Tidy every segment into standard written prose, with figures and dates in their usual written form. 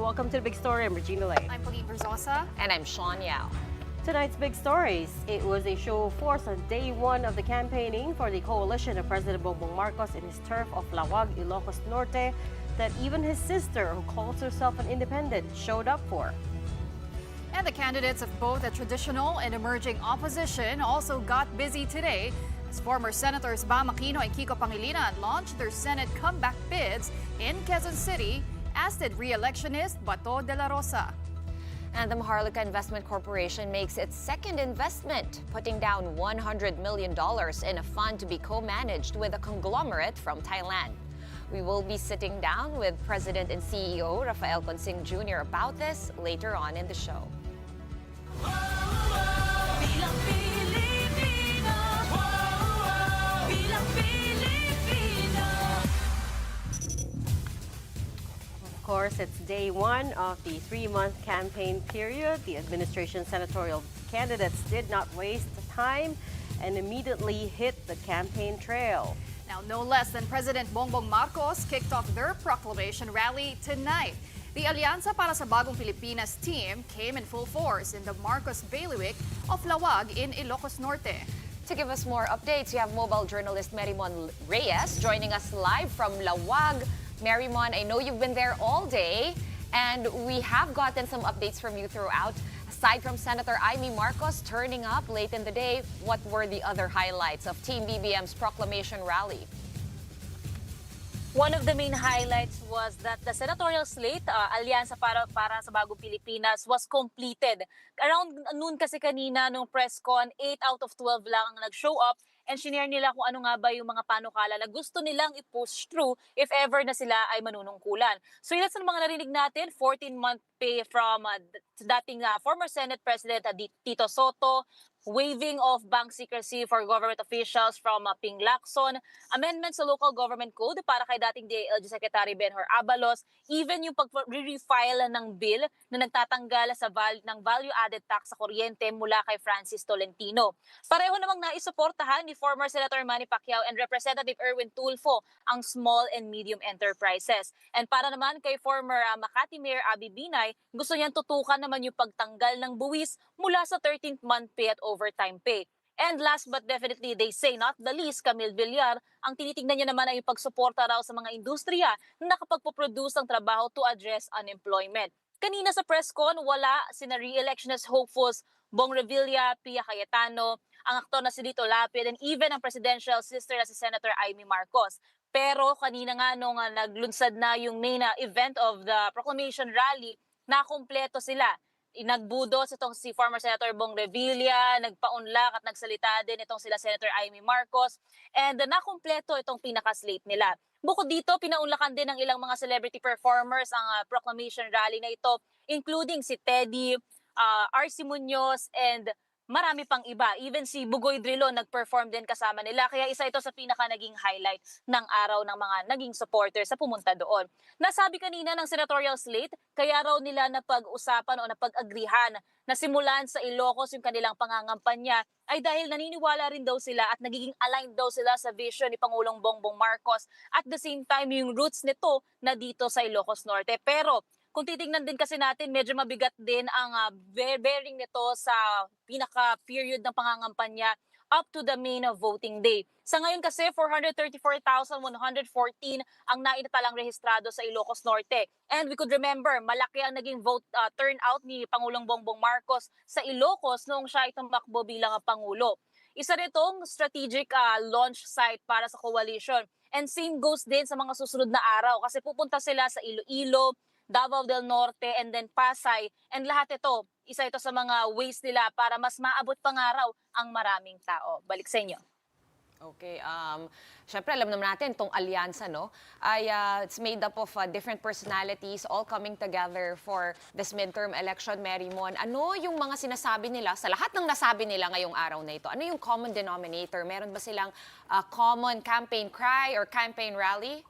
Welcome to the Big Story. I'm Regina. I'm Pauline Verzosa. And I'm Shawn. Tonight's Big Stories. It was a show of force on day one of the campaigning for the coalition of President Bongbong Marcos in his turf of Lawag, Ilocos Norte that even his sister, who calls herself an independent, showed up for. And the candidates of both the traditional and emerging opposition also got busy today as former Senators Bam Aquino and Kiko Pangilinan launched their Senate comeback bids in Quezon City, as did re-electionist Bato de la Rosa. And the Maharlika Investment Corporation makes its second investment, putting down $100 million in a fund to be co-managed with a conglomerate from Thailand. We will be sitting down with President and CEO Rafael Jr. about this later on in the show. Of course, it's day one of the three-month campaign period. The administration's senatorial candidates did not waste time and immediately hit the campaign trail. Now, no less than President Bongbong Marcos kicked off their proclamation rally tonight. The Alianza para sa Bagong Pilipinas team came in full force in the Marcos Bailiwick of Lawag in Ilocos Norte. To give us more updates, we have mobile journalist Marimon Reyes joining us live from Lawag. Marimon, I know you've been there all day, and we have gotten some updates from you throughout. Aside from Senator Amy Marcos turning up late in the day, what were the other highlights of Team BBM's proclamation rally? One of the main highlights was that the senatorial slate, Alianza para sa Bagong Pilipinas, was completed. Around noon kasi kanina nung press con, 8 out of 12 lang ang nag-show up and shinare nila kung ano nga ba yung mga panukala na gusto nilang i-push through if ever na sila ay manunungkulan. So yun sa mga narinig natin, 14-month pay from dating former Senate President Tito Soto, waiving of bank secrecy for government officials from Ping Lacson, amendments sa local government code para kay dating DILG Secretary Benhur Abalos, even yung pag-refile ng bill na nagtatanggal ng value-added tax sa kuryente mula kay Francis Tolentino. Pareho namang naisuportahan ni former Senator Manny Pacquiao and Representative Erwin Tulfo ang small and medium enterprises. And para naman kay former Makati Mayor Abby Binay, gusto niyang tutukan naman yung pagtanggal ng buwis mula sa 13th month pay at overtime pay. And last but definitely, they say not the least, Camille Villar, ang tinitingnan niya naman ay yung pagsuporta raw sa mga industriya na nakapagpo-produce ng trabaho to address unemployment. Kanina sa press con, wala sina re-electionist hopefuls Bong Revilla, Pia Cayetano, ang aktor na si Dito Lapid, and even ang presidential sister na si Senator Amy Marcos. Pero kanina nga nung naglunsad na yung main event of the proclamation rally, nakumpleto sila. Nagbudos itong si former Senator Bong Revilla, nagpaunlak at nagsalita din itong sila Senator Amy Marcos, and nakumpleto itong pinaka-slate nila. Bukod dito, pinaunlakan din ng ilang mga celebrity performers ang proclamation rally na ito, including si Teddy, RC Munoz, and marami pang iba. Even si Bugoy Drilon nag-perform din kasama nila. Kaya isa ito sa pinaka naging highlight ng araw ng mga naging supporters sa pumunta doon. Nasabi kanina ng senatorial slate, kaya raw nila napag-usapan o napag-agrihan na simulan sa Ilocos yung kanilang pangangampanya ay dahil naniniwala rin daw sila at nagiging aligned daw sila sa vision ni Pangulong Bongbong Marcos. At the same time, yung roots nito na dito sa Ilocos Norte. Pero kung titingnan din kasi natin, medyo mabigat din ang bearing nito sa pinaka-period ng pangangampanya up to the main voting day. Sa ngayon kasi, 434,114 ang nainatalang rehistrado sa Ilocos Norte. And we could remember, malaki ang naging vote turnout ni Pangulong Bongbong Marcos sa Ilocos noong siya ay tumakbo bilang Pangulo. Isa nitong strategic launch site para sa coalition. And same goes din sa mga susunod na araw kasi pupunta sila sa Iloilo, Davao del Norte, and then Pasay. And lahat ito, isa ito sa mga ways nila para mas maabot pangaraw ang maraming tao. Balik sa inyo. Okay, syempre alam naman natin itong alyansa, no? It's made up of different personalities all coming together for this midterm election, Marimon. Ano yung mga sinasabi nila, sa lahat ng nasabi nila ngayong araw na ito, ano yung common denominator? Meron ba silang common campaign cry or campaign rally?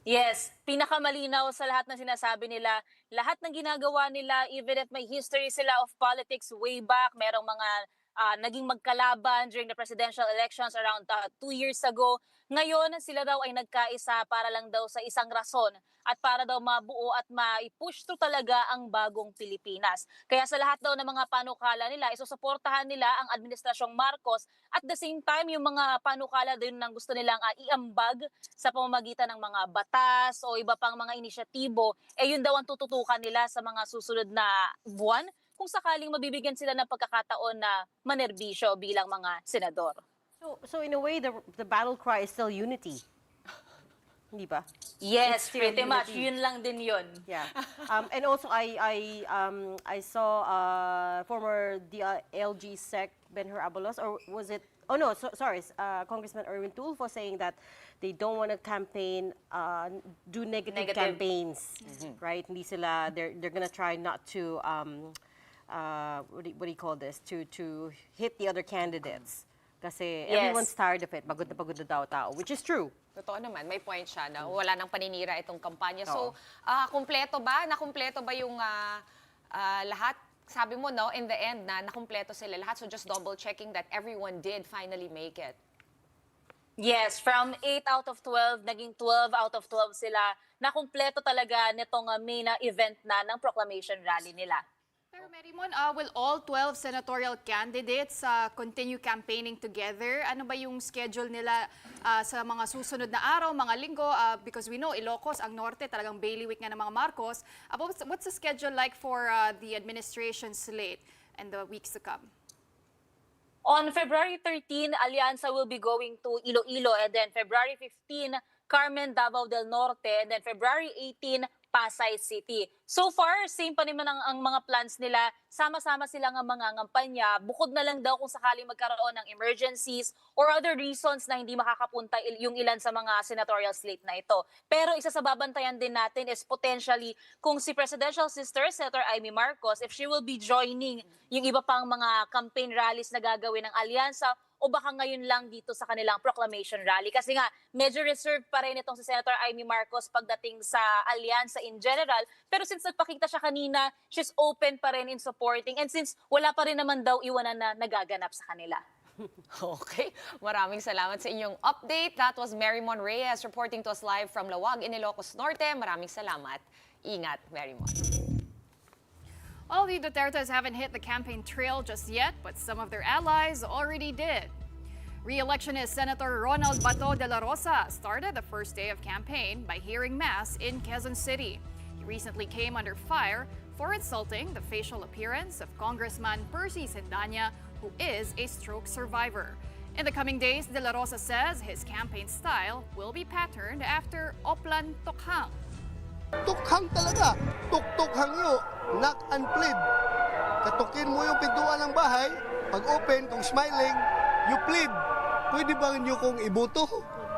Yes, pinakamalinaw sa lahat ng sinasabi nila, lahat ng ginagawa nila, even if may history sila of politics way back, merong mga naging magkalaban during the presidential elections around 2 years ago. Ngayon, sila daw ay nagkaisa para lang daw sa isang rason at para daw mabuo at ma-push through talaga ang bagong Pilipinas. Kaya sa lahat daw ng mga panukala nila, isusuportahan nila ang Administrasyong Marcos at the same time yung mga panukala din ng gusto nilang iambag sa pamamagitan ng mga batas o iba pang mga inisyatibo, yun daw ang tututukan nila sa mga susunod na buwan kung sakaling mabibigyan sila ng pagkakataon na manerbisyo bilang mga senador. So in a way, the battle cry is still unity. Hindi ba? Yes, It's still pretty much. unity. Yun lang din yun. Yeah. And also, I saw former LG Sec Benhur Abalos, or was it? Oh no, sorry, Congressman Erwin Tulfo saying that they don't want to campaign, do negative campaigns, right? Hindi sila, they're gonna try not to, what do you call this? To hit the other candidates. Kasi everyone's tired of it. Pagod na daw tao, which is true. Totoo naman, may point siya na wala nang paninira itong kampanya. So, kumpleto ba? Nakumpleto ba yung lahat? Sabi mo, no, in the end, na nakumpleto sila lahat. So, just double-checking that everyone did finally make it. Yes, from 8 out of 12, naging 12 out of 12 sila. Nakumpleto talaga nitong main event na ng proclamation rally nila. Pero Marimon, will all 12 senatorial candidates continue campaigning together? Ano ba yung schedule nila sa mga susunod na araw, mga linggo? Because we know Ilocos, ang norte, talagang bailiwick nga ng mga Marcos. What's the schedule like for the administration slate and the weeks to come? On February 13, Alianza will be going to Iloilo, and then February 15, Carmen, Davao del Norte, and then February 18, Pasay City. So far, same pa naman ang mga plans nila. Sama-sama sila ng mga ngampanya. Bukod na lang daw kung sakaling magkaroon ng emergencies or other reasons na hindi makakapunta yung ilan sa mga senatorial slate na ito. Pero isa sa babantayan din natin is potentially kung si Presidential Sister, Senator Amy Marcos, if she will be joining yung iba pang mga campaign rallies na gagawin ng Alyansa, o baka ngayon lang dito sa kanilang proclamation rally. Kasi nga, medyo reserved pa rin itong si Senator Amy Marcos pagdating sa alyansa in general. Pero since nagpakita siya kanina, she's open pa rin in supporting. And since wala pa rin naman daw iwanan na nagaganap sa kanila. Okay, maraming salamat sa inyong update. That was Marymon Reyes reporting to us live from Lawag in Ilocos Norte. Maraming salamat. Ingat, Marymon. Well, the Dutertes haven't hit the campaign trail just yet, but some of their allies already did. Re-electionist Senator Ronald Bato de la Rosa started the first day of campaign by hearing mass in Quezon City. He recently came under fire for insulting the facial appearance of Congressman Percy Sendanya, who is a stroke survivor. In the coming days, de la Rosa says his campaign style will be patterned after Oplan Tokhang. Tukhang talaga. Tuk-tukhang nyo. Knock and plead. Katukin mo yung pintuan ng bahay. Pag open, kung smiling, you plead. Pwede ba nyo kung ibuto?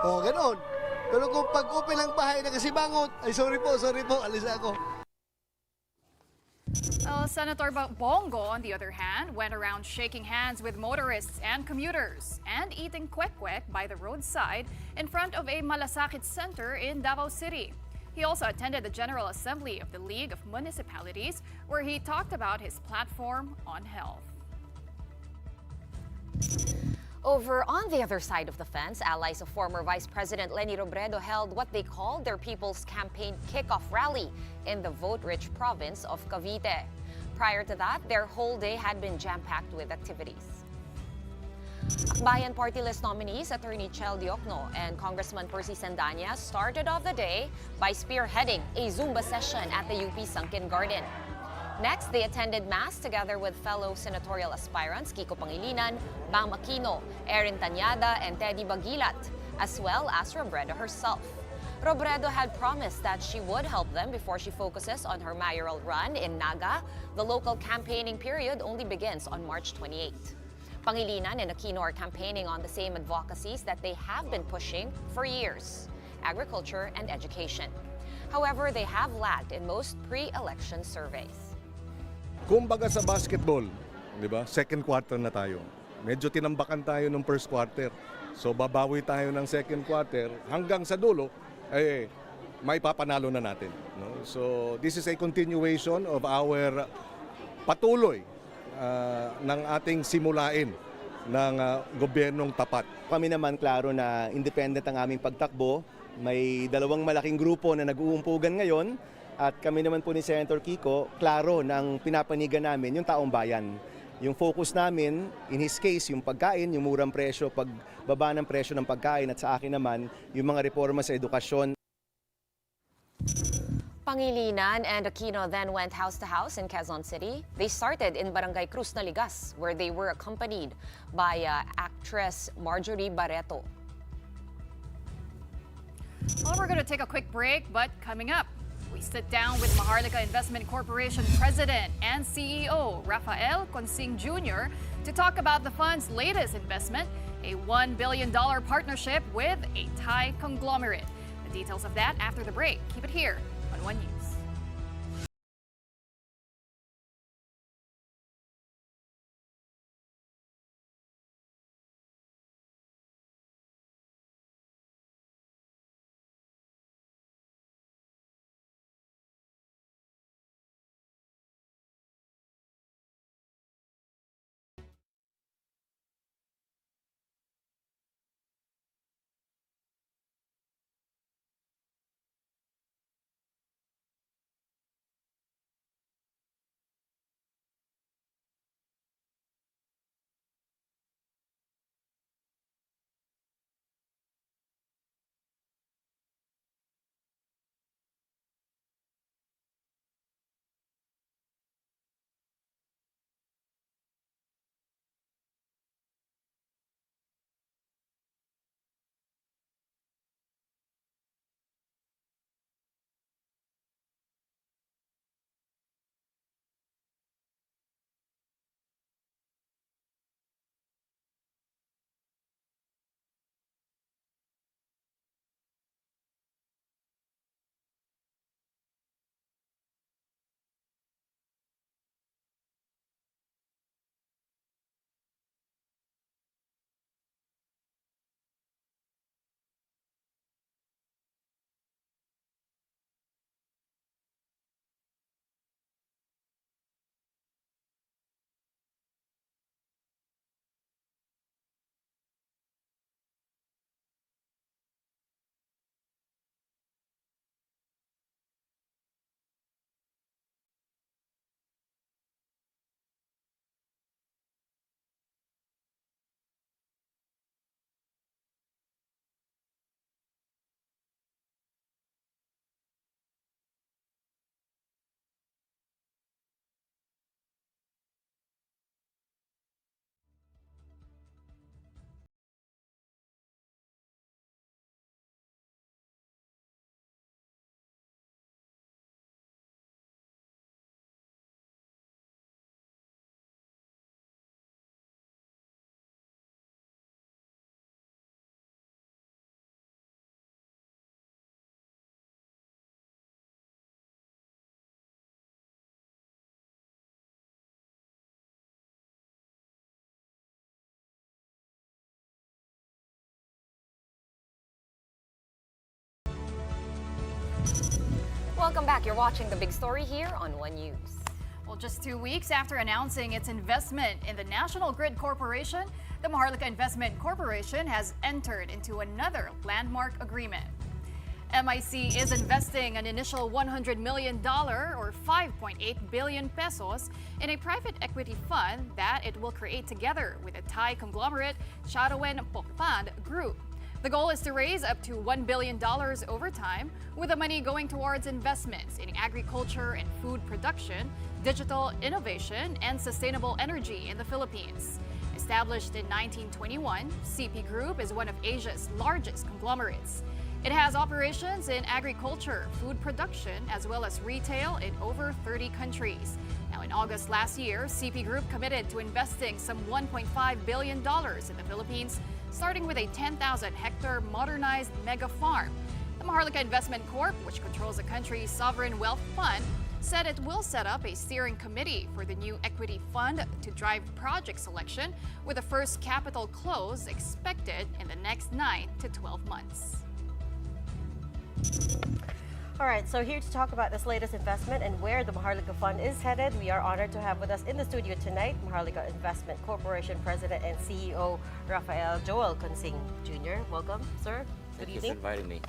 O, ganoon. Pero kung pag open ng bahay, nakasibangot, ay sorry po, alis ako. Senator Bongo, on the other hand, went around shaking hands with motorists and commuters and eating kwek-kwek by the roadside in front of a malasakit center in Davao City. He also attended the General Assembly of the League of Municipalities, where he talked about his platform on health. Over on the other side of the fence, allies of former Vice President Leni Robredo held what they called their People's Campaign kickoff rally in the vote-rich province of Cavite. Prior to that, their whole day had been jam-packed with activities. Akbayan Party List nominees Attorney Chel Diokno and Congressman Percy Sendanya started off the day by spearheading a Zumba session at the UP Sunken Garden. Next, they attended Mass together with fellow senatorial aspirants Kiko Pangilinan, Bam Aquino, Erin Tanyada, and Teddy Bagilat, as well as Robredo herself. Robredo had promised that she would help them before she focuses on her mayoral run in Naga. The local campaigning period only begins on March 28. Pangilinan and Aquino are campaigning on the same advocacies that they have been pushing for years: agriculture and education. However, they have lagged in most pre-election surveys. Kumbaga sa basketball, di ba? Second quarter na tayo. Medyo tinambakan tayo ng first quarter. So babawi tayo ng second quarter hanggang sa dulo, may papanalo na natin. No? So this is a continuation of our patuloy ng ating simulain ng gobyernong tapat. Kami naman klaro na independent ang aming pagtakbo. May dalawang malaking grupo na nag-uumpugan ngayon at kami naman po ni Senator Kiko, klaro ng pinapanigan namin yung taong bayan. Yung focus namin, in his case, yung pagkain, yung murang presyo, pagbaba ng presyo ng pagkain at sa akin naman, yung mga reforma sa edukasyon. Pangilinan and Aquino then went house to house in Quezon City. They started in Barangay Cruz Naligas, where they were accompanied by actress Marjorie Barreto. Well, we're going to take a quick break, but coming up, we sit down with Maharlika Investment Corporation President and CEO Rafael Jr. to talk about the fund's latest investment, a $1 billion partnership with a Thai conglomerate. The details of that after the break. Keep it here on One News. Welcome back. You're watching The Big Story here on One News. Well, just 2 weeks after announcing its investment in the National Grid Corporation, the Maharlika Investment Corporation has entered into another landmark agreement. MIC is investing an initial $100 million or 5.8 billion pesos in a private equity fund that it will create together with a Thai conglomerate, Charawen Pokpad Group. The goal is to raise up to $1 billion over time, with the money going towards investments in agriculture and food production, digital innovation, and sustainable energy in the Philippines. Established in 1921, CP Group is one of Asia's largest conglomerates. It has operations in agriculture, food production, as well as retail in over 30 countries. Now, in August last year, CP Group committed to investing some $1.5 billion in the Philippines, starting with a 10,000-hectare modernized mega farm. The Maharlika Investment Corp, which controls the country's sovereign wealth fund, said it will set up a steering committee for the new equity fund to drive project selection, with the first capital close expected in the next 9 to 12 months. All right, so here to talk about this latest investment and where the Maharlika Fund is headed, we are honored to have with us in the studio tonight Maharlika Investment Corporation President and CEO Rafael Joel Consing Jr. Welcome, sir. Good Thank you evening. for inviting me.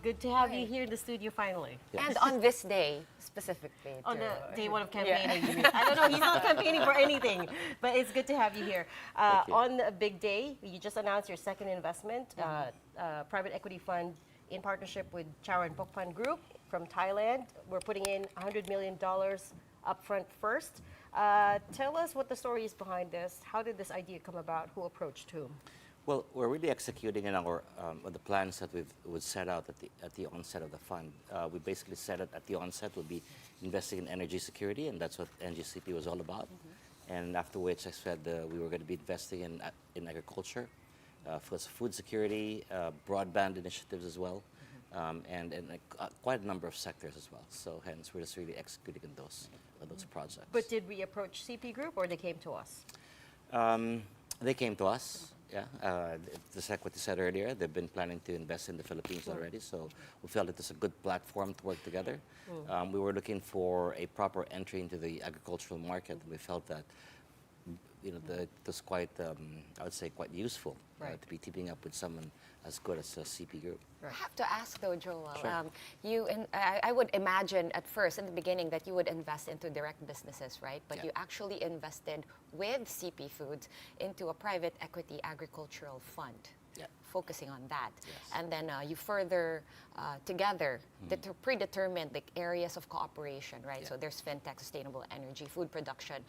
Good to have you here in the studio finally. And on this day, specifically. On too. the day one of campaigning, you mean? I don't know, he's not campaigning for anything, but it's good to have you here. you. On a big day, you just announced your second investment, private equity fund in partnership with Charo and Pokpan Group from Thailand. We're putting in $100 million upfront first. Tell us what the story is behind this. How did this idea come about? Who approached whom? Well, we're really executing in our the plans that we've set out at the onset of the fund. We basically said it at the onset we'll be investing in energy security, and that's what NGCP was all about. And after which I said we were going to be investing in agriculture, for food security, broadband initiatives as well, and quite a number of sectors as well. So hence we're just really executing on those projects. But did we approach CP Group or they came to us? They came to us. Yeah, just like what you said earlier, they've been planning to invest in the Philippines already, so we felt it was a good platform to work together. We were looking for a proper entry into the agricultural market, and we felt that it was quite, I would say, quite useful to be teaming up with someone as good as CP Group. I have to ask though, Joel, Sure. I would imagine at first, in the beginning, that you would invest into direct businesses, right? But Yeah. you actually invested with CP Foods into a private equity agricultural fund, Yeah. focusing on that. Yes. And then you further, together, predetermined the areas of cooperation, right? Yeah. So there's fintech, sustainable energy, food production,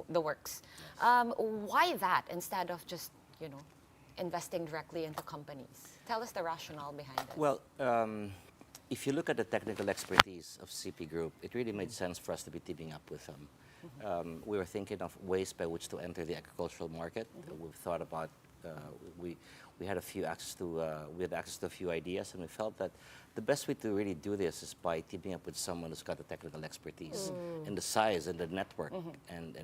the works. Why that instead of just, investing directly into companies? Tell us the rationale behind it. Well, if you look at the technical expertise of CP Group, it really made sense for us to be teaming up with them. We were thinking of ways by which to enter the agricultural market. We've thought about, we had access to a few ideas, and we felt that the best way to really do this is by teaming up with someone who's got the technical expertise and the size and the network and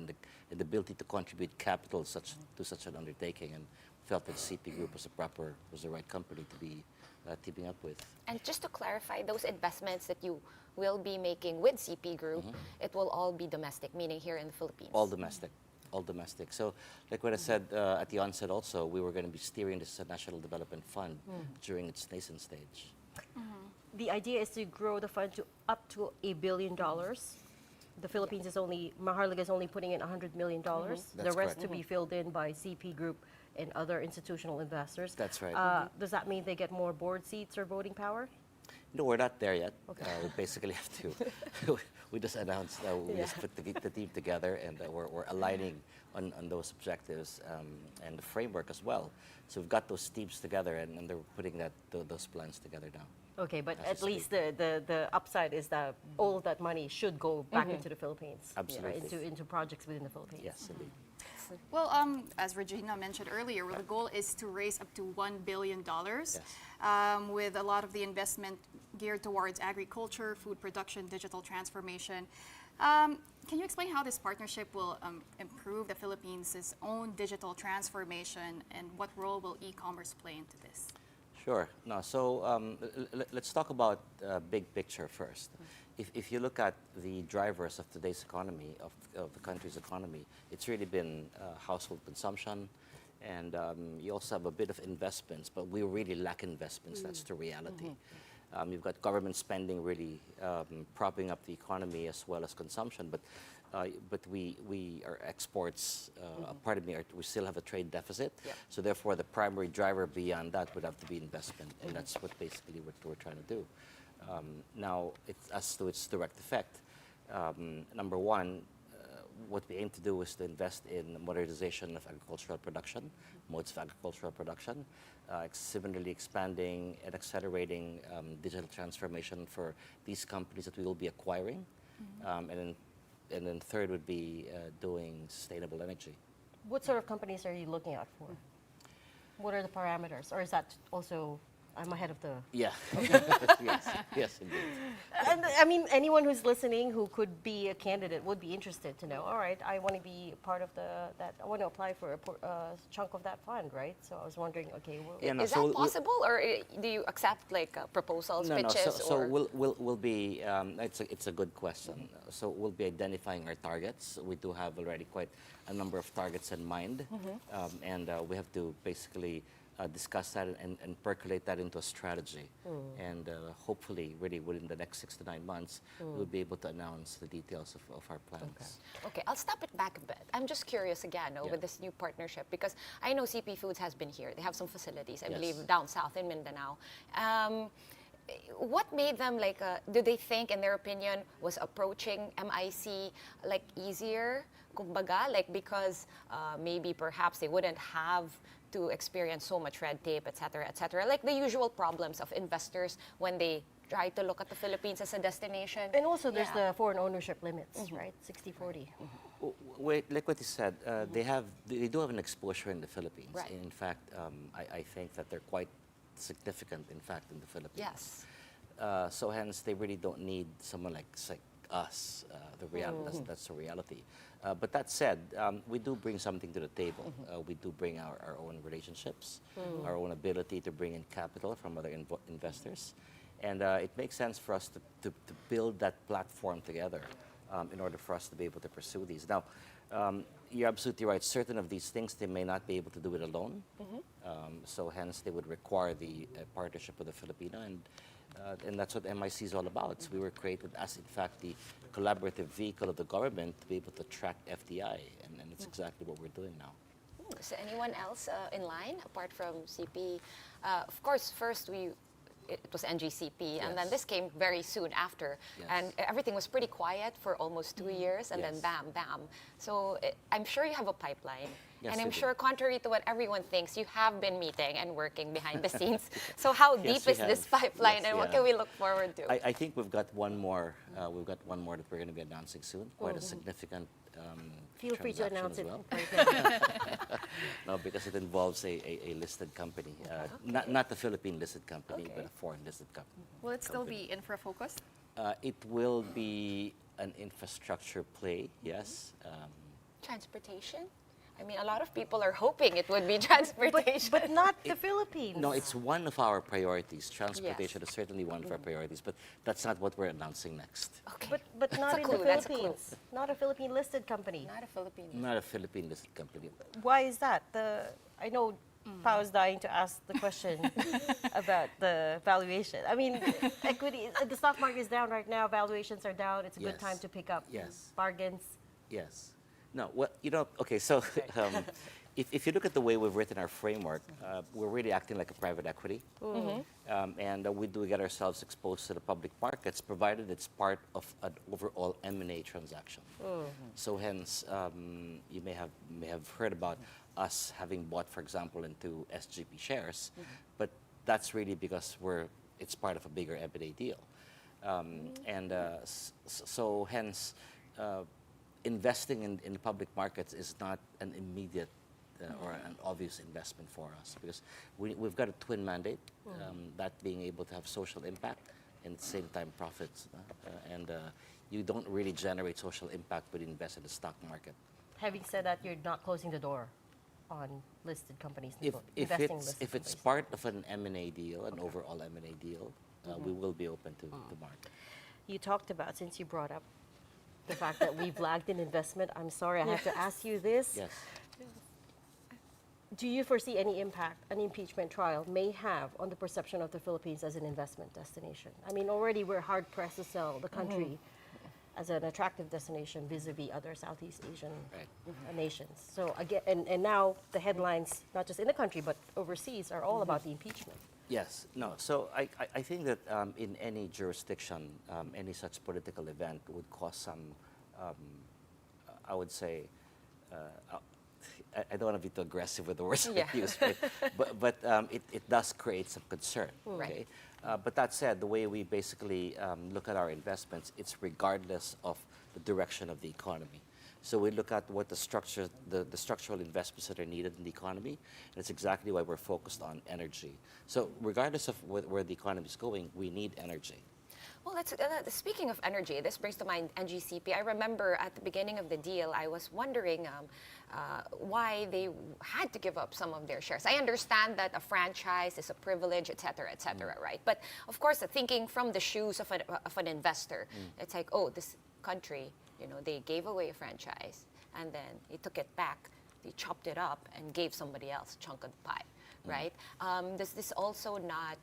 the ability to contribute capital to such an undertaking, and felt that CP Group was the right company to be teaming up with. And just to clarify, those investments that you will be making with CP Group, it will all be domestic, meaning here in the Philippines. All domestic. All domestic. So, like what I said at the onset also, we were going to be steering this National Development Fund during its nascent stage. The idea is to grow the fund to up to $1 billion. The Philippines Maharlika is only putting in $100 million. The That's rest correct. to be filled in by CP Group and other institutional investors. That's right. Does that mean they get more board seats or voting power? No, we're not there yet. Okay. We basically have to. We just announced we just put the team together, and we're aligning on those objectives and the framework as well. So we've got those teams together, and they're putting those plans together now. Okay, but As at we least the upside is that all of that money should go back into the Philippines. Absolutely. Into projects within the Philippines. Yes, indeed. Well, as Regina mentioned earlier, the goal is to raise up to $1 billion, with a lot of the investment geared towards agriculture, food production, digital transformation. Can you explain how this partnership will improve the Philippines' own digital transformation, and what role will e-commerce play into this? Sure. No, so let's talk about big picture first. If you look at the drivers of today's economy, of the country's economy, it's really been household consumption, and you also have a bit of investments, but we really lack investments. That's the reality. You've got government spending really propping up the economy as well as consumption, but our exports, pardon me, we still have a trade deficit. So therefore, the primary driver beyond that would have to be investment, and that's what we're trying to do. Now, as to its direct effect, number one, what we aim to do is to invest in modernization of agricultural production, modes of agricultural production, similarly expanding and accelerating digital transformation for these companies that we will be acquiring, and then third would be doing sustainable energy. What sort of companies are you looking out for? What are the parameters, or is that also I'm ahead of the. Yeah. Yes. Yes, indeed. And I mean, anyone who's listening who could be a candidate would be interested to know. All right, I want to be part of that. I want to apply for a chunk of that fund, right? So I was wondering, okay, Yeah, no, Is so that possible, or do you accept like proposals, No, pitches, so or? we'll be, it's a good question. So we'll be identifying our targets. We do have already quite a number of targets in mind. And we have to basically discuss that and percolate that into a strategy. And hopefully, really within the next 6 to 9 months, we'll be able to announce the details of our plans. Okay, I'll step it back a bit. I'm just curious again with this new partnership, because I know CP Foods has been here. They have some facilities, I believe, down south in Mindanao. What made them like, do they think, in their opinion, was approaching MIC like easier? Kumbaga, like because maybe perhaps they wouldn't have to experience so much red tape, et cetera, like the usual problems of investors when they try to look at the Philippines as a destination. And also, there's the foreign ownership limits, right? 60-40. Wait, like what you said, they do have an exposure in the Philippines. Right. In fact, I think that they're quite significant, in fact, in the Philippines. Yes. So hence, they really don't need someone like us. That's the reality. But that said, we do bring something to the table. We do bring our own relationships, our own ability to bring in capital from other investors. And it makes sense for us to build that platform together in order for us to be able to pursue these. Now, you're absolutely right. Certain of these things, they may not be able to do it alone. So hence, they would require the partnership with the Filipino. And that's what MIC is all about. So we were created as, in fact, the collaborative vehicle of the government to be able to track FDI. And it's exactly what we're doing now. Is there anyone else in line apart from CP? Of course, first it was NGCP, and then this came very soon after. And everything was pretty quiet for almost 2 years, and then bam, bam. So I'm sure you have a pipeline. Yes, and I'm we do. sure, contrary to what everyone thinks, you have been meeting and working behind the scenes. So how deep we is this have. pipeline, Yes, and what yeah. can we look forward to? I think we've got one more. We've got one more that we're going to be announcing soon. Quite a significant. Feel free to announce transaction it as well. right now. No, because it involves a listed company, not a Philippine listed company, but a foreign listed company. Will it still be infra focused? It will be an infrastructure play, yes. Transportation? I mean, a lot of people are hoping it would be transportation. But not the Philippines. No, it's one of our priorities. Transportation is certainly one of our priorities, but that's not what we're announcing next. Okay. But not a in clue, the that's a clue. Philippines. Not a Philippine listed company. Not a Filipino. Not a Philippine listed company. Why is that? I know Pao's dying to ask the question about the valuation. I mean, equity, the stock market is down right now. Valuations are down. It's a good Yes. time to pick up Yes. bargains. Yes. No, well, okay, so if you look at the way we've written our framework, we're really acting like a private equity. And we do get ourselves exposed to the public markets, provided it's part of an overall M&A transaction. So hence, you may have heard about us having bought, for example, into SGP shares, but that's really because it's part of a bigger M&A deal. So hence, investing in the public markets is not an immediate or an obvious investment for us, because we've got a twin mandate, that being able to have social impact and at the same time profits. You don't really generate social impact when you invest in the stock market. Having said that, you're not closing the door on listed companies. If investing in it's listed if it's companies. part of an M&A deal, an overall M&A deal, we will be open to the market. You talked about, since you brought up the fact that we've lagged in investment, I'm sorry, I have to ask you this. Yes. Do you foresee any impact an impeachment trial may have on the perception of the Philippines as an investment destination? I mean, already we're hard pressed to sell the country as an attractive destination vis-a-vis other Southeast Asian nations. So again, and now the headlines, not just in the country but overseas, are all about the impeachment. Yes, no. So I think that in any jurisdiction, any such political event would cause some, I would say, I don't want to be too aggressive with the words I use, right? but it does create some concern. Okay? But that said, the way we basically look at our investments, it's regardless of the direction of the economy. So we look at what the structural investments that are needed in the economy, and it's exactly why we're focused on energy. So regardless of where the economy is going, we need energy. Well, speaking of energy, this brings to mind NGCP. I remember at the beginning of the deal, I was wondering why they had to give up some of their shares. I understand that a franchise is a privilege, et cetera, right? But of course, thinking from the shoes of an investor, it's like, oh, this country, they gave away a franchise, and then they took it back, they chopped it up, and gave somebody else a chunk of the pie, right? Does this also not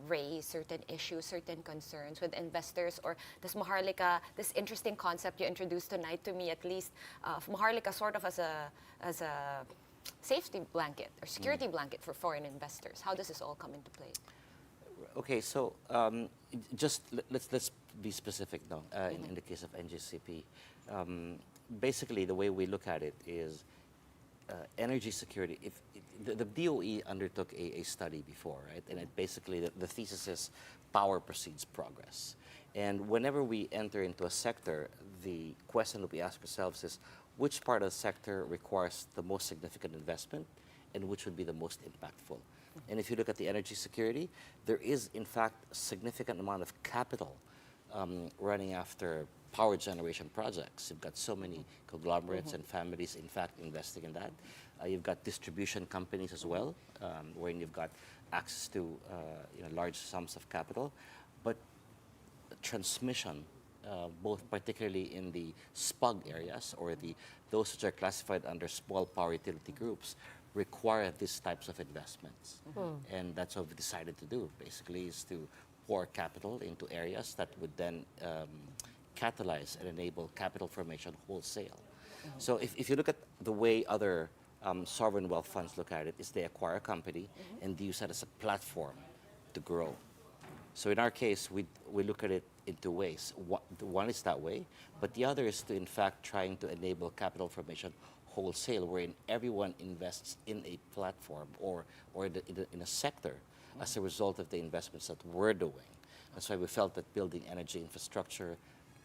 raise certain issues, certain concerns with investors? Or does Maharlika, this interesting concept you introduced tonight to me at least, Maharlika sort of as a safety blanket or security blanket for foreign investors? How does this all come into play? Okay, so just let's be specific now in the case of NGCP. Basically, the way we look at it is energy security. If the DOE undertook a study before, right? And it basically, the thesis is power precedes progress. And whenever we enter into a sector, the question that we ask ourselves is, which part of the sector requires the most significant investment and which would be the most impactful? And if you look at the energy security, there is, in fact, a significant amount of capital running after power generation projects. You've got so many conglomerates and families, in fact, investing in that. You've got distribution companies as well, wherein you've got access to large sums of capital. But transmission, both particularly in the SPUG areas or those which are classified under small power utility groups, require these types of investments. And that's what we decided to do, basically, is to pour capital into areas that would then catalyze and enable capital formation wholesale. So if you look at the way other sovereign wealth funds look at it, is they acquire a company and use that as a platform to grow. So in our case, we look at it in two ways. One is that way, but the other is to, in fact, trying to enable capital formation wholesale, wherein everyone invests in a platform or in a sector as a result of the investments that we're doing. That's why we felt that building energy infrastructure,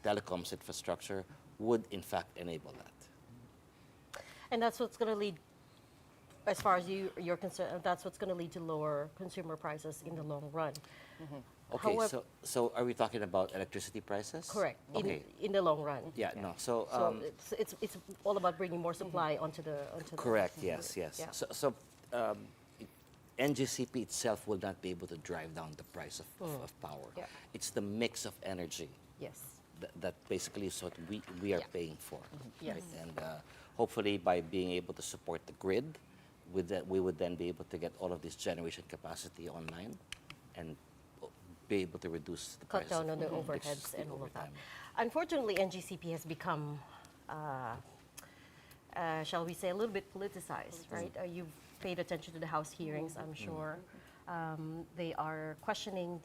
telecoms infrastructure would, in fact, enable that. And that's what's going to lead, as far as you're concerned, that's what's going to lead to lower consumer prices in the long run. Okay, However, so are we talking about electricity prices? correct. Okay. In the long run. Yeah, no. So, So it's all about bringing more supply onto the correct. Yes. Yeah. So NGCP itself will not be able to drive down the price of power. Yeah. It's the mix of energy Yes. that basically is what we are Yeah. paying for. Yes. Right? And hopefully, by being able to support the grid, we would then be able to get all of this generation capacity online and be able to reduce the Cut price down of on the electricity overheads and all over of that. time. Unfortunately, NGCP has become, shall we say, a little bit politicized, right? You've paid attention to the House hearings, I'm sure. They are questioning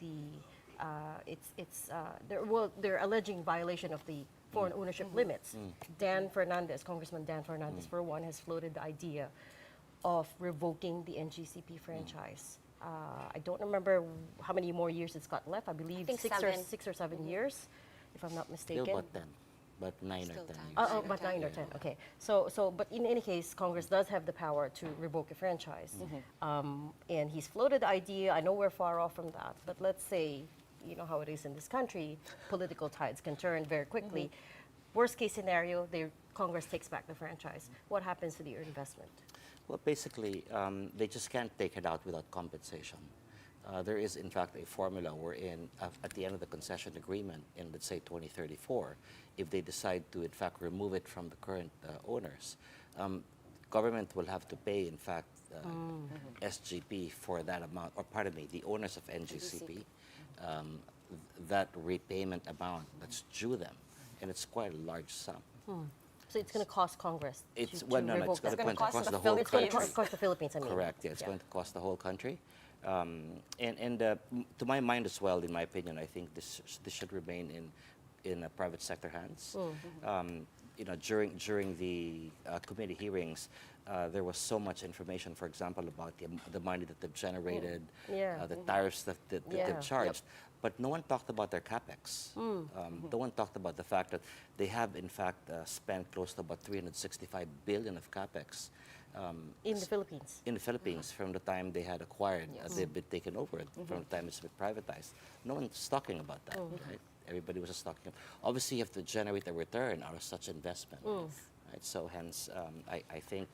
they're alleging violation of the foreign ownership limits. Congressman Dan Fernandez, for one, has floated the idea of revoking the NGCP franchise. I don't remember how many more years it's got left. I believe think 6 or 7 years, if I'm not mistaken. Still about 10, but 9 Still or 10 time. years. But 9 or 10, okay. But in any case, Congress does have the power to revoke a franchise. And he's floated the idea. I know we're far off from that, but let's say, you know how it is in this country, political tides can turn very quickly. Worst case scenario, Congress takes back the franchise. What happens to the investment? Well, basically, they just can't take it out without compensation. There is, in fact, a formula wherein at the end of the concession agreement in, let's say, 2034, if they decide to, in fact, remove it from the current owners, government will have to pay, in fact, SGP for that amount, or pardon me, the owners of NGCP, that repayment amount that's due them. And it's quite a large sum. So it's going to cost Congress It's to it's revoke going that. to cost the the whole It's going country. to cost the Philippines, I mean. Correct. Yeah, it's going to cost the whole country. And to my mind as well, in my opinion, I think this should remain in private sector hands. During the committee hearings, there was so much information, for example, about the money that they've generated, the tariffs that they've charged. but no one talked about their capex. No one talked about the fact that they have, in fact, spent close to about 365 billion of capex In the Philippines. in the Philippines from the time they had acquired, they've been taken over, from the time it's been privatized. No one's talking about that, right? Everybody was just talking. Obviously, you have to generate a return out of such investment, right? So hence, I think.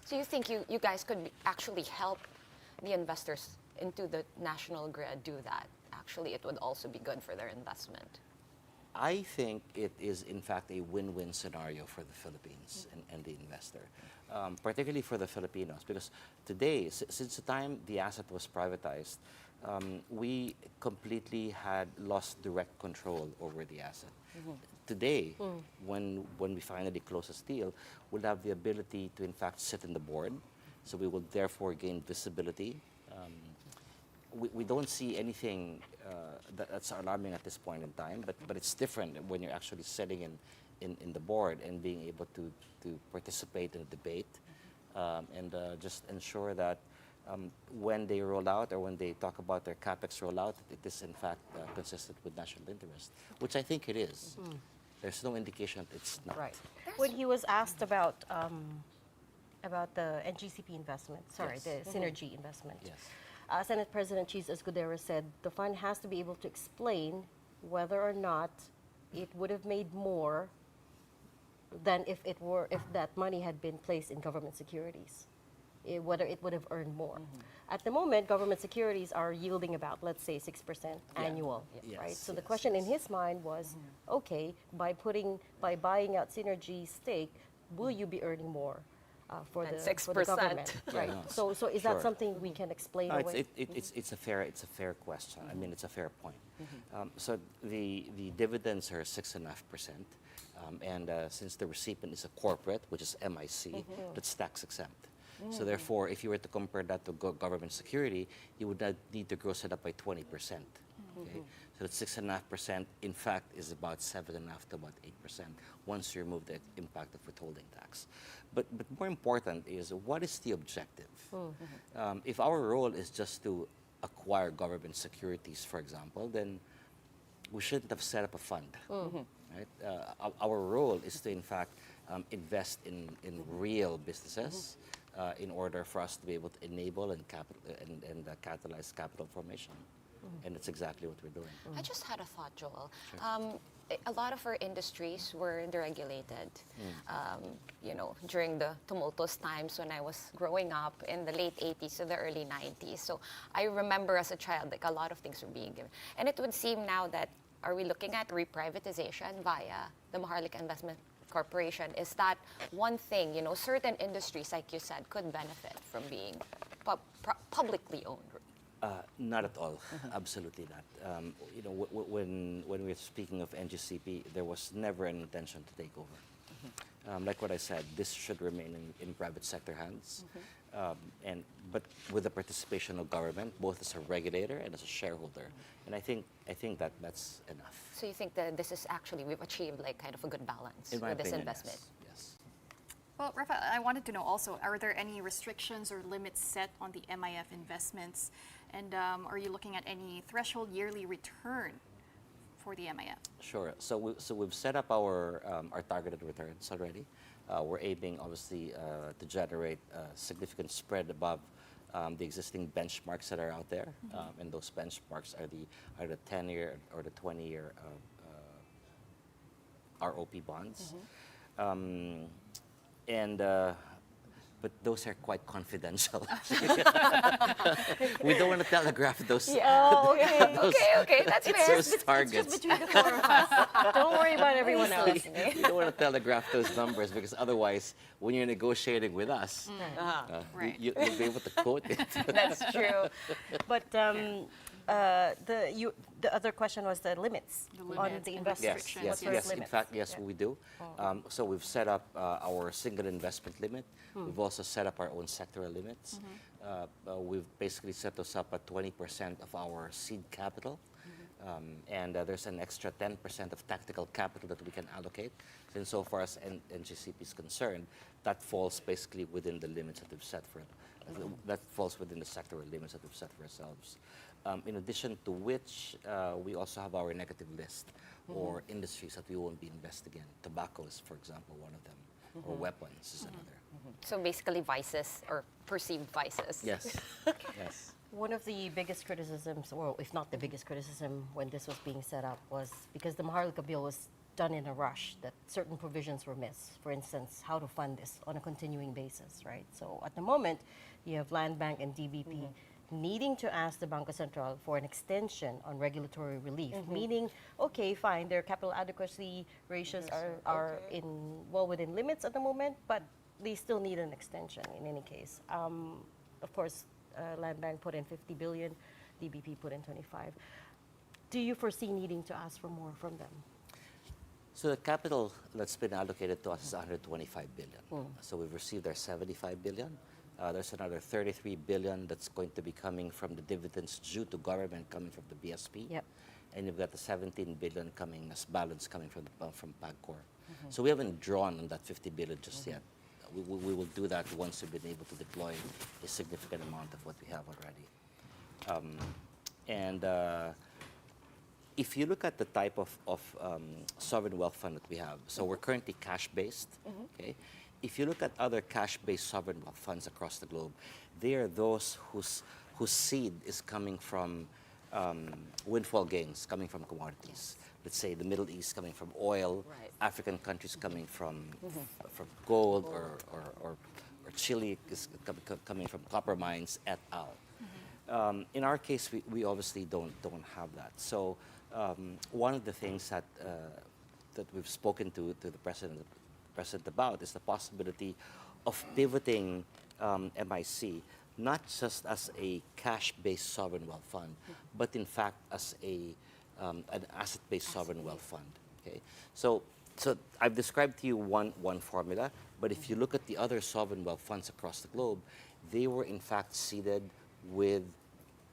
So you think you guys could actually help the investors into the national grid do that? Actually, it would also be good for their investment. I think it is, in fact, a win-win scenario for the Philippines and the investor, particularly for the Filipinos, because today, since the time the asset was privatized, we completely had lost direct control over the asset. Today, when we finally close this deal, we'll have the ability to, in fact, sit in the board, so we will therefore gain visibility. We don't see anything that's alarming at this point in time, but it's different when you're actually sitting in the board and being able to participate in the debate and just ensure that when they roll out or when they talk about their capex rollout, it is in fact consistent with national interest, which I think it is. There's no indication that it's not. Right. When he was asked about the NGCP investment, Yes. the synergy investment, Yes. Senate President Cheese Escudero said the fund has to be able to explain whether or not it would have made more than if that money had been placed in government securities, whether it would have earned more. At the moment, government securities are yielding about, let's say, 6% annual, Yes, right? So the yes, question in yes. his mind was, okay, by buying out Synergy's stake, will you be earning more? For Than the 6%. government, Yeah, right? no, So is that sure. something we can explain No, away? it's a fair question. I mean, it's a fair point. So the dividends are 6.5%, and since the recipient is a corporate, which is MIC, that's tax exempt. So therefore, if you were to compare that to government security, you would not need to gross it up by 20%. Okay? So that 6.5%, in fact, is about 7.5 to about 8% once you remove the impact of withholding tax. But more important is, what is the objective? If our role is just to acquire government securities, for example, then we shouldn't have set up a fund. Right? Our role is to, in fact, invest in real businesses in order for us to be able to enable and catalyze capital formation. And that's exactly what we're doing. I just had a thought, Joel. A lot of our industries were deregulated. During the tumultuous times when I was growing up in the late 80s to the early 90s. So I remember as a child, like a lot of things were being given. And it would seem now that, are we looking at reprivatization via the Maharlika Investment Corporation? Is that one thing, certain industries, like you said, could benefit from being publicly owned? Not at all. Absolutely not. When we're speaking of NGCP, there was never an intention to take over. Like what I said, this should remain in private sector hands, but with the participation of government, both as a regulator and as a shareholder. And I think that's enough. So you think that this is actually, we've achieved like kind of a good balance In my with this opinion, investment? Yes. Well, Rafael, I wanted to know also, are there any restrictions or limits set on the MIF investments? And are you looking at any threshold yearly return for the MIF? Sure. So we've set up our targeted returns already. We're aiming, obviously, to generate a significant spread above the existing benchmarks that are out there, and those benchmarks are the 10-year or the 20-year ROP bonds, but those are quite confidential. We don't want to telegraph those. Oh, okay. Okay, that's fair. Those targets. Just between the four of us. Don't worry about everyone else. We don't want to telegraph those numbers because otherwise, when you're negotiating with us, Right. you'll be able to quote it. That's true. But the other question was the limits on limits the and investment. restrictions, Yes, What yes. sort of In limits? fact, yes, Yeah. we do. So we've set up our single investment limit. We've also set up our own sectoral limits. We've basically set those up at 20% of our seed capital. And there's an extra 10% of tactical capital that we can allocate. And so far as NGCP is concerned, that falls basically within the limits that we've set for it. That falls within the sectoral limits that we've set for ourselves. in addition to which we also have our negative list or industries that we won't be investing in. Tobacco is, for example, one of them, or weapons is another. So basically vices or perceived vices. Yes, yes. One of the biggest criticisms, or if not the biggest criticism when this was being set up, was because the Maharlika bill was done in a rush, that certain provisions were missed. For instance, how to fund this on a continuing basis, right? So at the moment, you have Land Bank and DBP needing to ask the Bangko Sentral for an extension on regulatory relief, meaning, okay, fine, their capital adequacy ratios are in well within limits at the moment, but they still need an extension in any case. Of course, Land Bank put in 50 billion, DBP put in 25. Do you foresee needing to ask for more from them? So the capital that's been allocated to us is 125 billion. So we've received our 75 billion. There's another 33 billion that's going to be coming from the dividends due to government coming from the BSP. Yep. And you've got the 17 billion coming as balance coming from PAGCOR. So we haven't drawn on that 50 billion just yet. We will do that once we've been able to deploy a significant amount of what we have already. If you look at the type of sovereign wealth fund that we have, so we're currently cash-based, okay? If you look at other cash-based sovereign wealth funds across the globe, they are those whose seed is coming from windfall gains, coming from commodities. Let's say the Middle East coming from oil, African countries coming from gold, or Chile is coming from copper mines, et al. In our case, we obviously don't have that. So one of the things that we've spoken to the president about is the possibility of pivoting MIC not just as a cash-based sovereign wealth fund, but in fact as an asset-based sovereign wealth fund. Okay, so I've described to you one formula, but if you look at the other sovereign wealth funds across the globe, they were in fact seeded with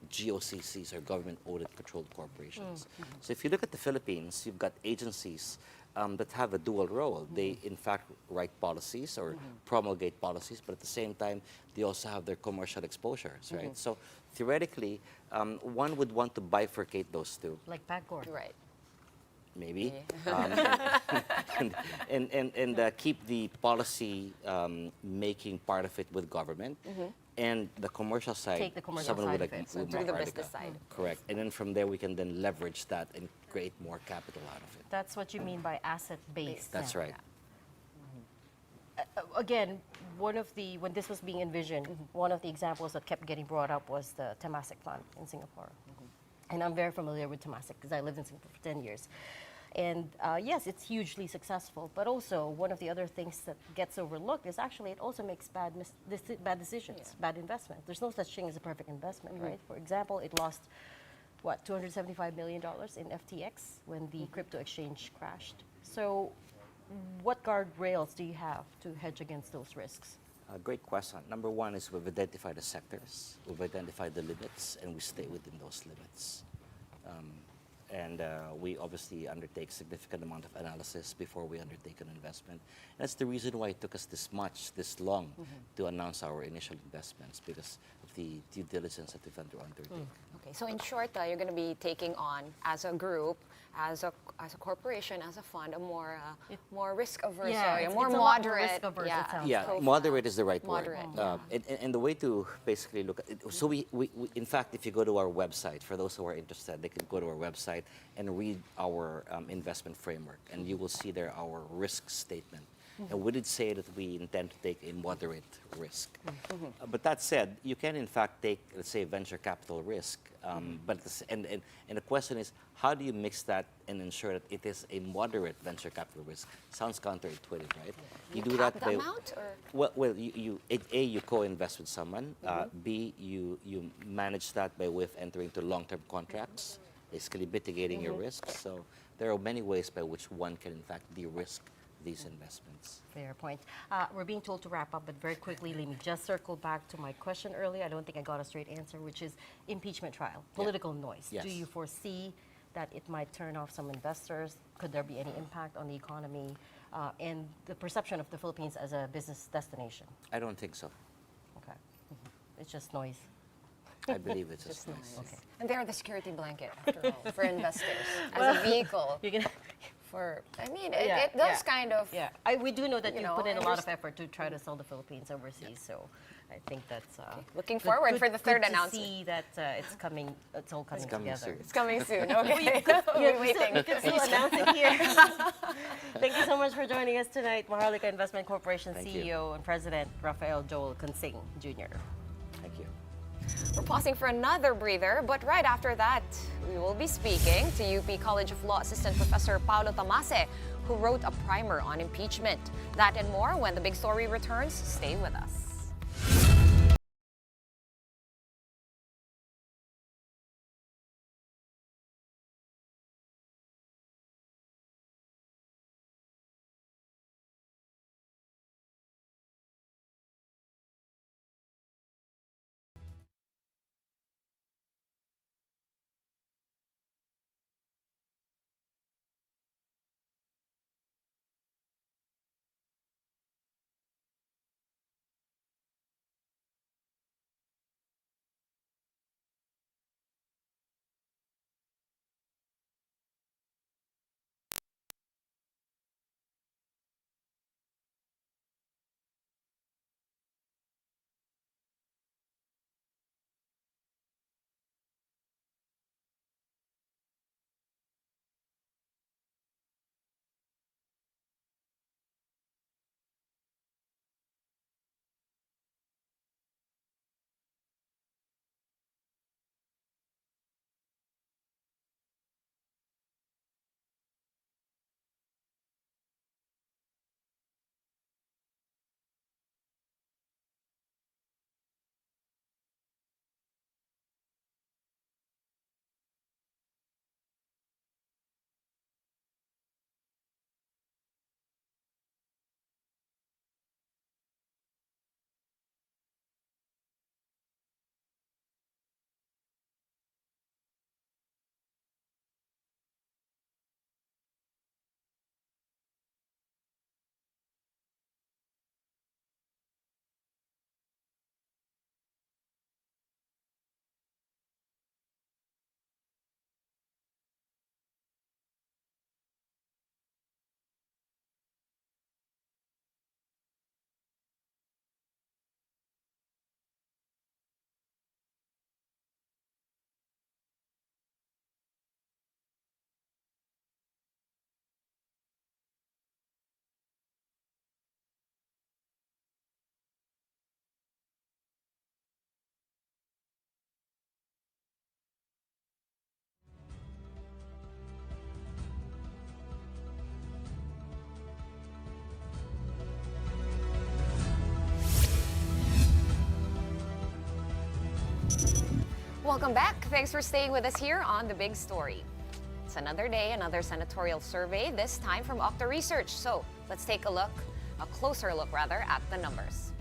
GOCCs, or government-owned and controlled corporations. So if you look at the Philippines, you've got agencies that have a dual role. They, in fact, write policies or promulgate policies, but at the same time, they also have their commercial exposures, right? So theoretically, one would want to bifurcate those two. Like PAGCOR. Right. Maybe. And keep the policy making part of it with government. And the commercial side, Take the commercial someone side would of it. would Do the Maharlika. business side. Correct. And then from there, we can then leverage that and create more capital out of it. That's what you mean by asset-based. That's right. Again, when this was being envisioned, one of the examples that kept getting brought up was the Tamase plant in Singapore. And I'm very familiar with Tamase because I lived in Singapore for 10 years. And yes, it's hugely successful, but also one of the other things that gets overlooked is actually it also makes bad decisions, bad investment. There's no such thing as a perfect investment, right? For example, it lost, what, $275 million in FTX when the crypto exchange crashed. So what guardrails do you have to hedge against those risks? Great question. Number one is we've identified the sectors, we've identified the limits, and we stay within those limits. And we obviously undertake significant amount of analysis before we undertake an investment. That's the reason why it took us this long to announce our initial investments, because of the due diligence that we've undertaken. Okay, so in short, you're going to be taking on, as a group, as a corporation, as a fund, a more risk-averse, a more moderate. Risk-averse, it sounds Yeah, profile. moderate is the right Moderate, word. And the way to basically look at it, so we, in fact, if you go to our website, for those who are interested, they can go to our website and read our investment framework, and you will see there our risk statement. And we did say that we intend to take a moderate risk. But that said, you can in fact take, let's say, venture capital risk. But and the question is, how do you mix that and ensure that it is a moderate venture capital risk? Sounds counterintuitive, right? You do that Cap the by amount, or? well, you co-invest with someone. B, you manage that by way of entering into long-term contracts, basically mitigating your risk. So there are many ways by which one can in fact de-risk these investments. Fair point. We're being told to wrap up, but very quickly, let me just circle back to my question earlier. I don't think I got a straight answer, which is impeachment trial, political noise. Yes. Do you foresee that it might turn off some investors? Could there be any impact on the economy and the perception of the Philippines as a business destination? I don't think so. Okay. It's just noise. I believe it's just nice. Okay. And they're the security blanket, after all, for investors, as a vehicle. You can, For, I mean, Yeah, it does yeah. kind of. yeah, we do know that you know, put in I a lot of effort to try to sell the Philippines overseas. So I think that's Looking forward for the third good announcement. To see that it's coming. It's all coming, coming together. soon. It's coming soon. Okay. Yeah, We're waiting. We can still announce it here. Thank you so much for joining us tonight, Maharlika Investment Corporation Thank you. CEO and President Rafael Joel Consing Jr. Thank you. We're pausing for another breather, but right after that, we will be speaking to UP College of Law Assistant Professor Paolo Tamase, who wrote a primer on impeachment. That and more when the big story returns. Stay with us. Welcome back. Thanks for staying with us here on The Big Story. It's another day, another senatorial survey, this time from Okta Research. So let's take a closer look at the numbers.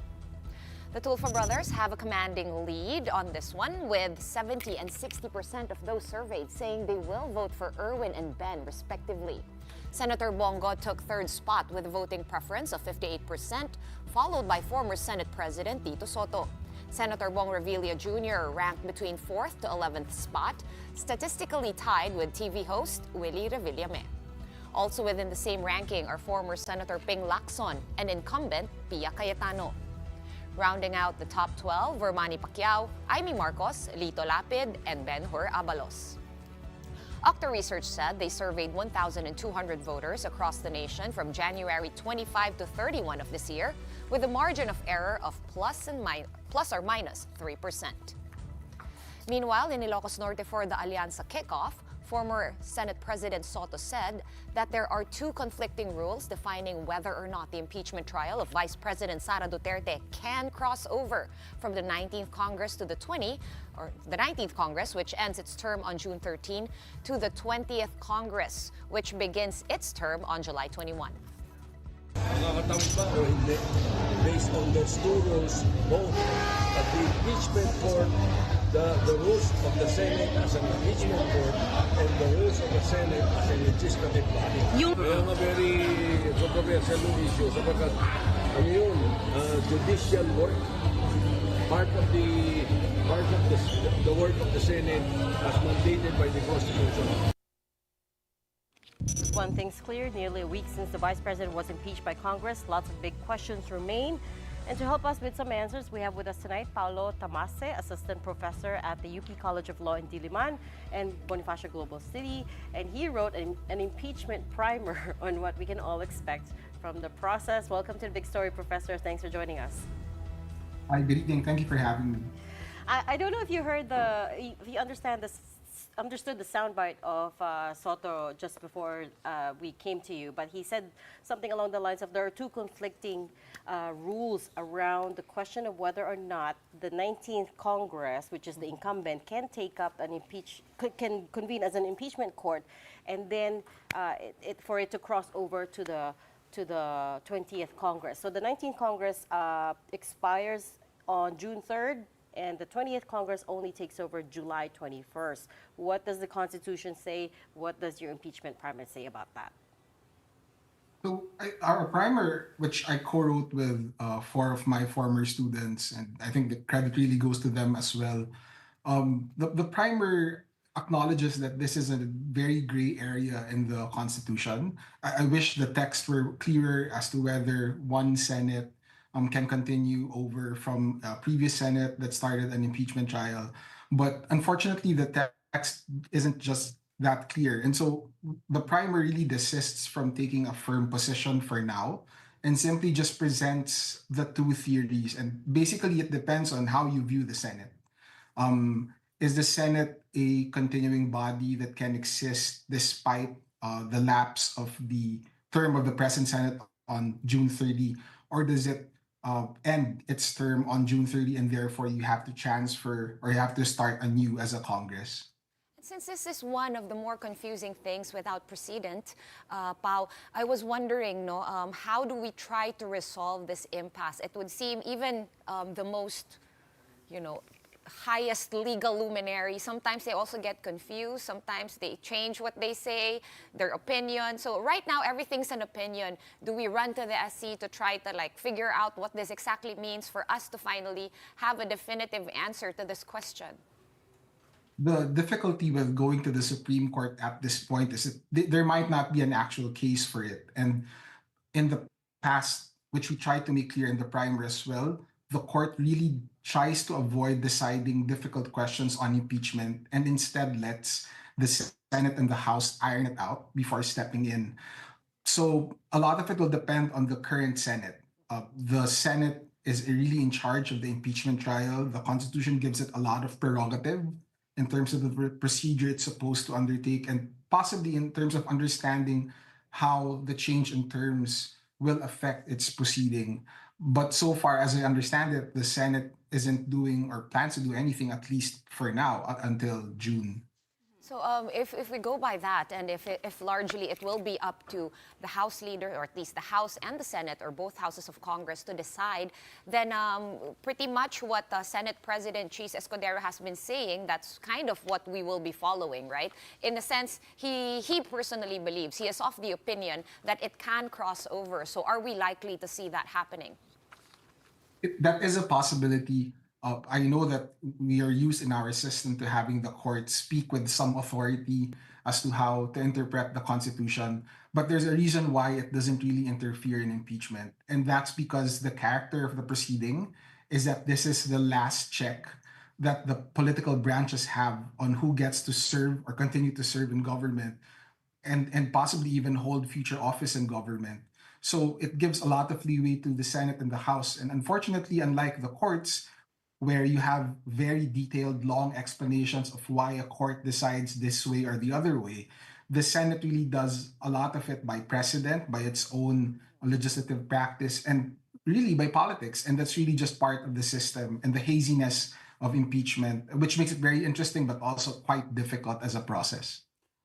The Tulfo brothers have a commanding lead on this one, with 70% and 60% of those surveyed saying they will vote for Erwin and Ben, respectively. Senator Bongo took third spot with a voting preference of 58%, followed by former Senate President Tito Soto. Senator Bong Revilla Jr. ranked between 4th to 11th spot, statistically tied with TV host Willie Revillame. Also within the same ranking are former Senator Ping Lacson and incumbent Pia Cayetano. Rounding out the top 12 were Manny Pacquiao, Amy Marcos, Lito Lapid, and Ben-Hur Abalos. Okta Research said they surveyed 1,200 voters across the nation from January 25 to 31 of this year, with a margin of error of plus or minus 3%. Meanwhile, in Ilocos Norte for the Alianza kickoff, former Senate President Soto said that there are two conflicting rules defining whether or not the impeachment trial of Vice President Sara Duterte can cross over from the 19th Congress to the 19th Congress, which ends its term on June 13, to the 20th Congress, which begins its term on July 21. Makakatangpa o hindi based on those two rules, both of the impeachment court, the rules of the Senate as an impeachment court, and the rules of the Senate as a legislative body. Kaya nga very controversial issue sapagkat ano yun, judicial work, part of the the work of the Senate as mandated by the Constitution. One thing's clear, nearly a week since the Vice President was impeached by Congress, lots of big questions remain. And to help us with some answers, we have with us tonight Paolo Tamase, Assistant Professor at the UP College of Law in Diliman and Bonifacio Global City. And he wrote an impeachment primer on what we can all expect from the process. Welcome to the Big Story, Professor. Thanks for joining us. Hi, good evening. Thank you for having me. I don't know if you heard if you understood the soundbite of Soto just before we came to you, but he said something along the lines of there are two conflicting rules around the question of whether or not the 19th Congress, which is the incumbent, can take up can convene as an impeachment court, and then for it to cross over to the 20th Congress. So the 19th Congress expires on June 3rd, and the 20th Congress only takes over July 21st. What does the Constitution say? What does your impeachment primer say about that? So our primer, which I co-wrote with 4 of my former students, and I think the credit really goes to them as well. The primer acknowledges that this is a very gray area in the Constitution. I wish the text were clearer as to whether one Senate can continue over from a previous Senate that started an impeachment trial. But unfortunately, the text isn't just that clear. And so the primer really desists from taking a firm position for now and simply just presents the two theories. And basically, it depends on how you view the Senate. Is the Senate a continuing body that can exist despite the lapse of the term of the present Senate on June 30, or does it end its term on June 30, and therefore you have to transfer or you have to start anew as a Congress? Since this is one of the more confusing things without precedent, Pao, I was wondering, how do we try to resolve this impasse? It would seem even the most, highest legal luminary, sometimes they also get confused, sometimes they change what they say, their opinion. So right now, everything's an opinion. Do we run to the SC to try to figure out what this exactly means for us to finally have a definitive answer to this question? The difficulty with going to the Supreme Court at this point is that there might not be an actual case for it. And in the past, which we tried to make clear in the primer as well, the court really tries to avoid deciding difficult questions on impeachment and instead lets the Senate and the House iron it out before stepping in. So a lot of it will depend on the current Senate. The Senate is really in charge of the impeachment trial. The Constitution gives it a lot of prerogative in terms of the procedure it's supposed to undertake, and possibly in terms of understanding how the change in terms will affect its proceeding. But so far, as I understand it, the Senate isn't doing or plans to do anything, at least for now, until June. So if we go by that, and if largely it will be up to the House leader, or at least the House and the Senate, or both houses of Congress to decide, then pretty much what Senate President Cheese Escudero has been saying, that's kind of what we will be following, right? In a sense, he personally believes, he is of the opinion that it can cross over. So are we likely to see that happening? That is a possibility. I know that we are used in our system to having the court speak with some authority as to how to interpret the Constitution, but there's a reason why it doesn't really interfere in impeachment. And that's because the character of the proceeding is that this is the last check that the political branches have on who gets to serve or continue to serve in government and possibly even hold future office in government. So it gives a lot of leeway to the Senate and the House. And unfortunately, unlike the courts, where you have very detailed, long explanations of why a court decides this way or the other way, the Senate really does a lot of it by precedent, by its own legislative practice, and really by politics. And that's really just part of the system and the haziness of impeachment, which makes it very interesting, but also quite difficult as a process.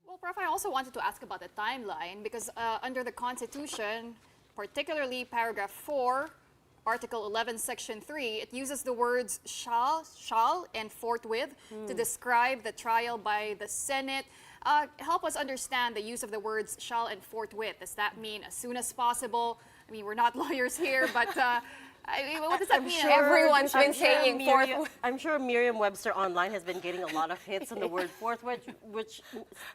Well, Prof, I also wanted to ask about the timeline, because under the Constitution, particularly paragraph 4, Article 11, Section 3, it uses the words shall, and forthwith to describe the trial by the Senate. Help us understand the use of the words shall and forthwith. Does that mean as soon as possible? I mean, we're not lawyers here, but What does that I'm mean? sure Everyone's been I'm sure saying fourth. I'm sure Merriam-Webster online has been getting a lot of hits on the word fourth, which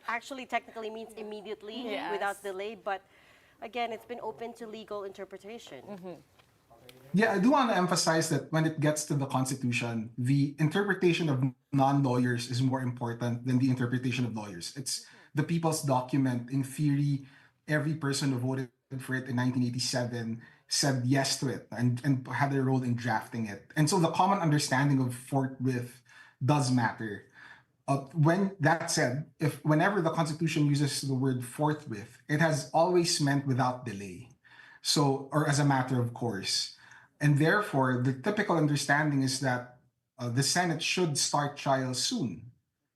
actually technically means immediately Yes. without delay. But again, it's been open to legal interpretation. Yeah, I do want to emphasize that when it gets to the Constitution, the interpretation of non-lawyers is more important than the interpretation of lawyers. It's the people's document. In theory, every person who voted for it in 1987 said yes to it and had a role in drafting it. And so the common understanding of forthwith does matter. When that said, if whenever the Constitution uses the word forthwith, it has always meant without delay. So, or as a matter of course. And therefore, the typical understanding is that the Senate should start trial soon.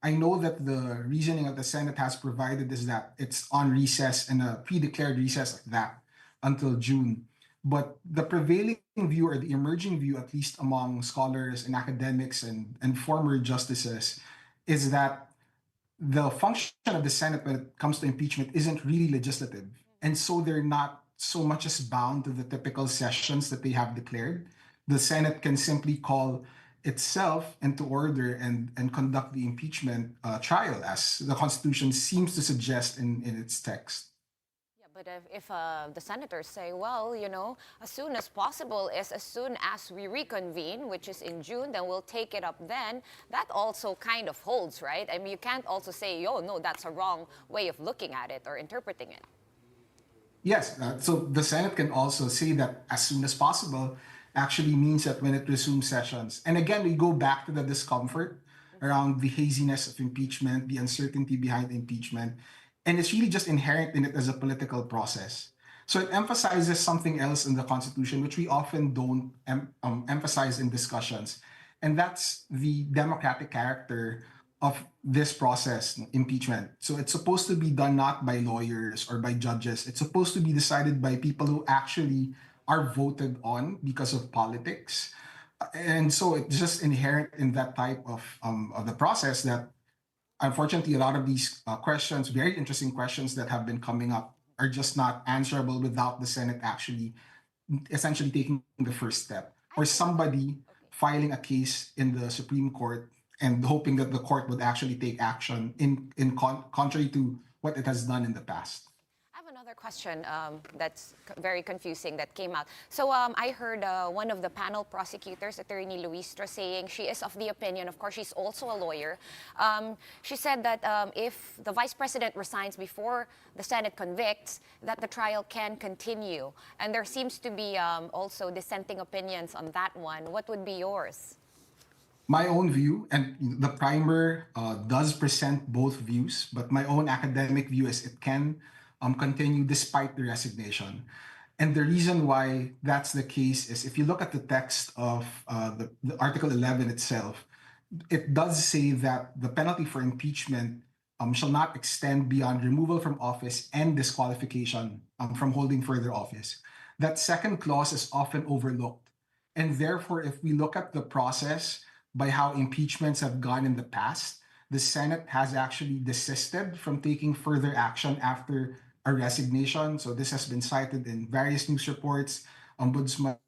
I know that the reasoning that the Senate has provided is that it's on recess and a pre-declared recess at that until June. But the prevailing view or the emerging view, at least among scholars and academics and former justices, is that the function of the Senate when it comes to impeachment isn't really legislative. And so they're not so much as bound to the typical sessions that they have declared. The Senate can simply call itself into order and conduct the impeachment trial, as the Constitution seems to suggest in its text. Yeah, but if the senators say, well, as soon as possible is as soon as we reconvene, which is in June, then we'll take it up then, that also kind of holds, right? I mean, you can't also say, oh, no, that's a wrong way of looking at it or interpreting it. Yes, so the Senate can also say that as soon as possible actually means that when it resumes sessions. And again, we go back to the discomfort around the haziness of impeachment, the uncertainty behind impeachment, and it's really just inherent in it as a political process. So it emphasizes something else in the Constitution, which we often don't emphasize in discussions, and that's the democratic character of this process, impeachment. So it's supposed to be done not by lawyers or by judges. It's supposed to be decided by people who actually are voted on because of politics. And so it's just inherent in that type of the process that unfortunately a lot of these questions, very interesting questions that have been coming up, are just not answerable without the Senate actually essentially taking the first step, or somebody filing a case in the Supreme Court and hoping that the court would actually take action contrary to what it has done in the past. I have another question that's very confusing that came out. So I heard one of the panel prosecutors, Attorney Luistra, saying she is of the opinion, of course, she's also a lawyer. She said that if the vice president resigns before the Senate convicts, that the trial can continue. And there seems to be also dissenting opinions on that one. What would be yours? My own view, and the primer does present both views, but my own academic view is it can continue despite the resignation. And the reason why that's the case is if you look at the text of the Article 11 itself, it does say that the penalty for impeachment shall not extend beyond removal from office and disqualification from holding further office. That second clause is often overlooked. And therefore, if we look at the process by how impeachments have gone in the past, the Senate has actually desisted from taking further action after a resignation. So this has been cited in various news reports. Ombudsman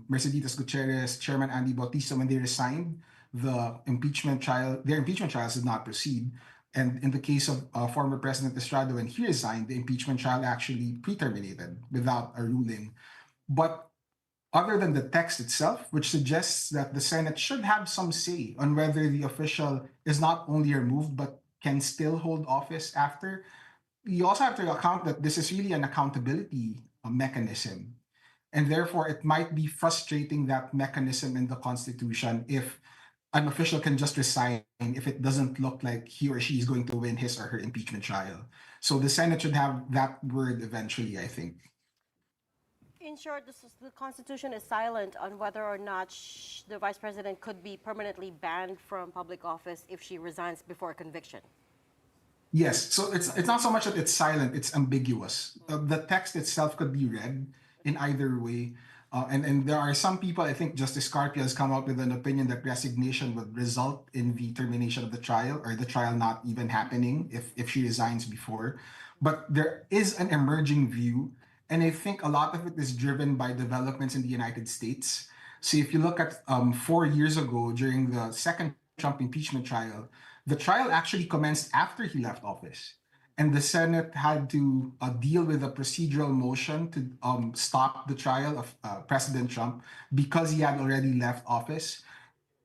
Mercedes Gutierrez, Chairman Andy Bautista, when they resigned, their impeachment trials did not proceed. And in the case of former President Estrada, when he resigned, the impeachment trial actually pre-terminated without a ruling. But other than the text itself, which suggests that the Senate should have some say on whether the official is not only removed but can still hold office after, you also have to account that this is really an accountability mechanism. And therefore, it might be frustrating that mechanism in the Constitution if an official can just resign if it doesn't look like he or she is going to win his or her impeachment trial. So the Senate should have that word eventually, I think. In short, the Constitution is silent on whether or not the Vice President could be permanently banned from public office if she resigns before conviction. Yes, so it's not so much that it's silent, it's ambiguous. The text itself could be read in either way. And there are some people, I think Justice Carpio has come up with an opinion that resignation would result in the termination of the trial or the trial not even happening if she resigns before. But there is an emerging view, And I think a lot of it is driven by developments in the United States. So if you look at 4 years ago during the second Trump impeachment trial, the trial actually commenced after he left office. And the Senate had to deal with a procedural motion to stop the trial of President Trump because he had already left office.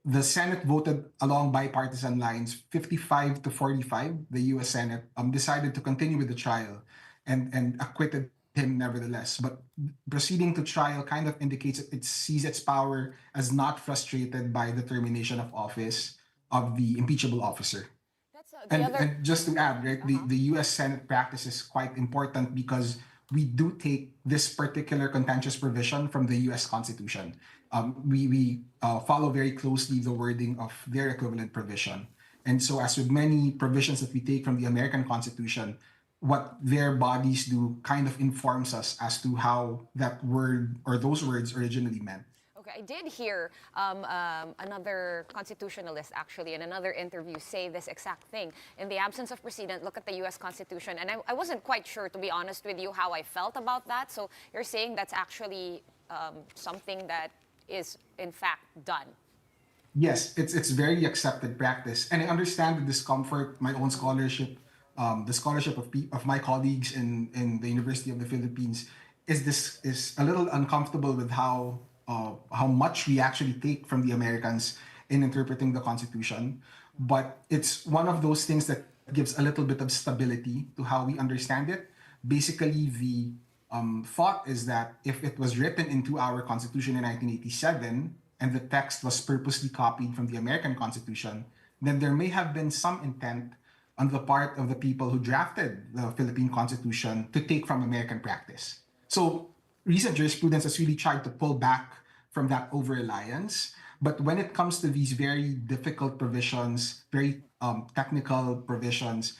The Senate voted along bipartisan lines, 55 to 45. The U.S. Senate decided to continue with the trial and acquitted him nevertheless. But proceeding to trial kind of indicates it sees its power as not frustrated by the termination of office of the impeachable officer. That's the other. And just to add, right, the U.S. Senate practice is quite important because we do take this particular contentious provision from the U.S. Constitution. We follow very closely the wording of their equivalent provision. And so, as with many provisions that we take from the American Constitution, what their bodies do kind of informs us as to how that word or those words originally meant. Okay, I did hear another constitutionalist actually in another interview say this exact thing. In the absence of precedent, look at the U.S. Constitution. And I wasn't quite sure, to be honest with you, how I felt about that. So you're saying that's actually something that is in fact done. Yes, it's very accepted practice, and I understand the discomfort. My own scholarship, the scholarship of my colleagues in the University of the Philippines, is a little uncomfortable with how much we actually take from the Americans in interpreting the Constitution. But it's one of those things that gives a little bit of stability to how we understand it. Basically, the thought is that if it was written into our Constitution in 1987 and the text was purposely copied from the American Constitution, then there may have been some intent on the part of the people who drafted the Philippine Constitution to take from American practice. So recent jurisprudence has really tried to pull back from that over-reliance. But when it comes to these very difficult provisions, very technical provisions,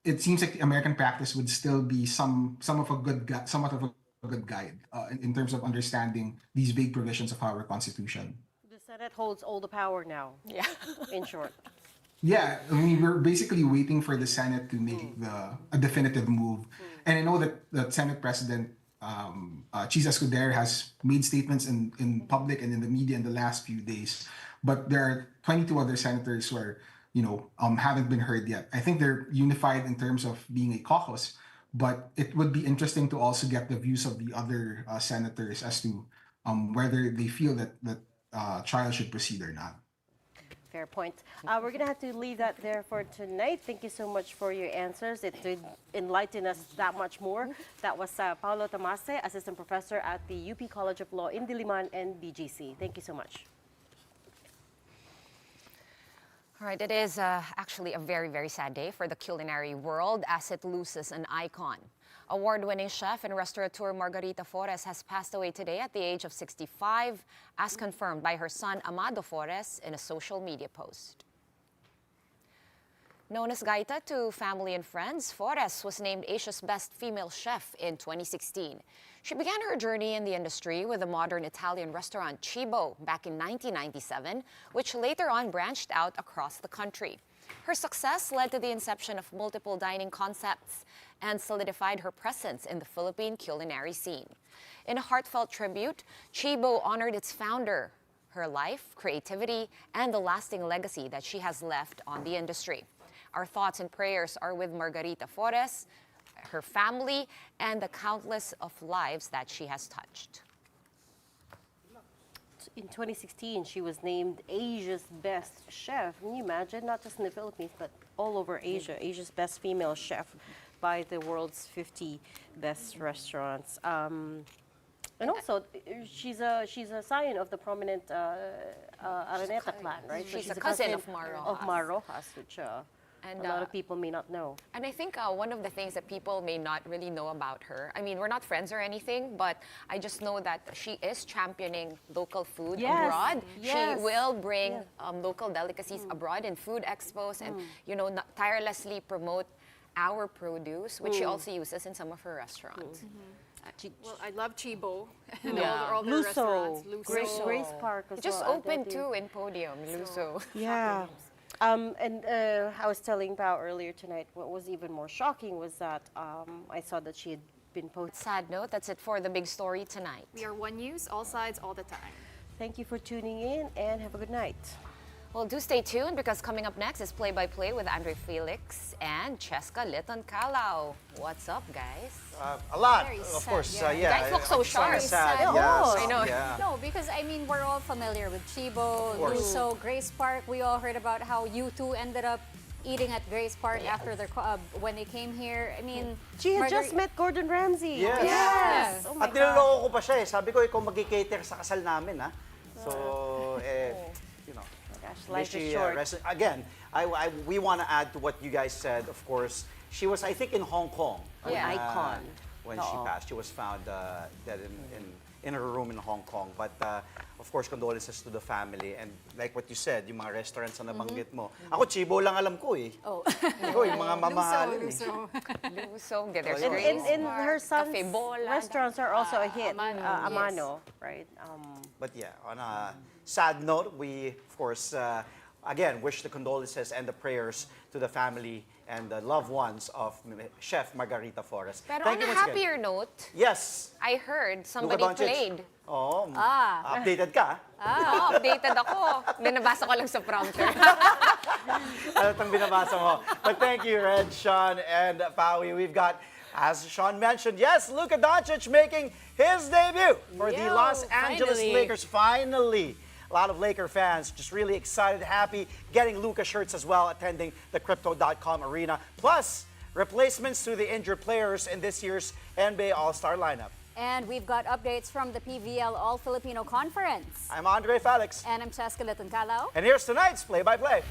it seems like the American practice would still be somewhat of a good guide in terms of understanding these vague provisions of our Constitution. The Senate holds all the power now. Yeah. In short. Yeah, I mean, we're basically waiting for the Senate to make a definitive move. And I know that the Senate President, Chis Escudero, has made statements in public and in the media in the last few days. But there are 22 other senators who are, haven't been heard yet. I think they're unified in terms of being a caucus, but it would be interesting to also get the views of the other senators as to whether they feel that trial should proceed or not. Fair point. We're going to have to leave that there for tonight. Thank you so much for your answers. It did enlighten us that much more. That was Paolo Tamase, Assistant Professor at the UP College of Law in Diliman and BGC. Thank you so much. All right, it is actually a very, very sad day for the culinary world as it loses an icon. Award-winning chef and restaurateur Margarita Fores has passed away today at the age of 65, as confirmed by her son Amado Fores in a social media post. Known as Gaita to family and friends, Fores was named Asia's Best Female Chef in 2016. She began her journey in the industry with the modern Italian restaurant Cibo back in 1997, which later on branched out across the country. Her success led to the inception of multiple dining concepts and solidified her presence in the Philippine culinary scene. In a heartfelt tribute, Cibo honored its founder, her life, creativity, and the lasting legacy that she has left on the industry. Our thoughts and prayers are with Margarita Fores, her family, and the countless of lives that she has touched. In 2016, she was named Asia's Best Chef. Can you imagine? Not just in the Philippines, but all over Asia. Asia's Best Female Chef by the world's 50 best restaurants. And also, she's a scion of the prominent Araneta clan, right? She's a cousin of Mar Rojas. Of Mar Rojas, which a lot of people may not know. And I think one of the things that people may not really know about her, I mean, we're not friends or anything, but I just know that she is championing local food abroad. Yes. She will bring local delicacies abroad in food expos and, tirelessly promote our produce, which she also uses in some of her restaurants. Well, I love Cibo and Yeah. all their restaurants. Luso. Grace Park as It just well. opened too in Podium, Luso. Yeah. I was telling Pao earlier tonight, what was even more shocking was that I saw that she had been posted. Sad note, that's it for the big story tonight. We are One News, all sides, all the time. Thank you for tuning in and have a good night. Well, do stay tuned because coming up next is Play-by-Play with Andre Felix and Cheska Liton Calao. What's up, guys? A lot, Very of sad, course. yeah. You guys look so sharp. Sad. Sad. Yes, I know. Yeah. No, because I mean, we're all familiar with Chibo, Luso, Grace Park. We all heard about how you two ended up eating at Grace Park after their when they came here. I mean, She had just met Gordon Ramsay. Yes. Yes. Oh my At niloloko ko pa siya eh. Sabi ko, ikaw mag-cater sa kasal namin, ha? So, you know. Gosh, life may is she, short. again, we want to add to what you guys said, of course. She was, I think, in Hong Kong. An icon. When she passed. She was found dead in her room in Hong Kong. But, of course, condolences to the family. And like what you said, yung mga restaurants na nabanggit mo. Ako, Chibo lang alam ko eh. Oh. Ikaw, yung mga mamahalin eh. So, there's And- Grace And Park, her son's Cafe Bola. restaurants are also a hit. Amano, Amano, right? But yeah, on a sad note, we, of course, again, wish the condolences and the prayers to the family and the loved ones of Chef Margarita Fores. Pero Thank on you a once again. happier note, Yes. I heard Luka somebody Doncic. played. Oh, updated ka. Oo, updated ako. Binabasa ko lang sa prompter. Ano itong binabasa mo? But thank you, Red, Shawn, and Paui. We've got, as Shawn mentioned, yes, Luka Doncic making his debut for the Los Angeles finally. Lakers. Finally. A lot of Laker fans just really excited, happy, getting Luka shirts as well, attending the Crypto.com arena. Plus, replacements to the injured players in this year's NBA All-Star lineup. And we've got updates from the PVL All-Filipino Conference. I'm Andre Felix. And I'm Cheska Liton Calao. And here's tonight's play-by-play.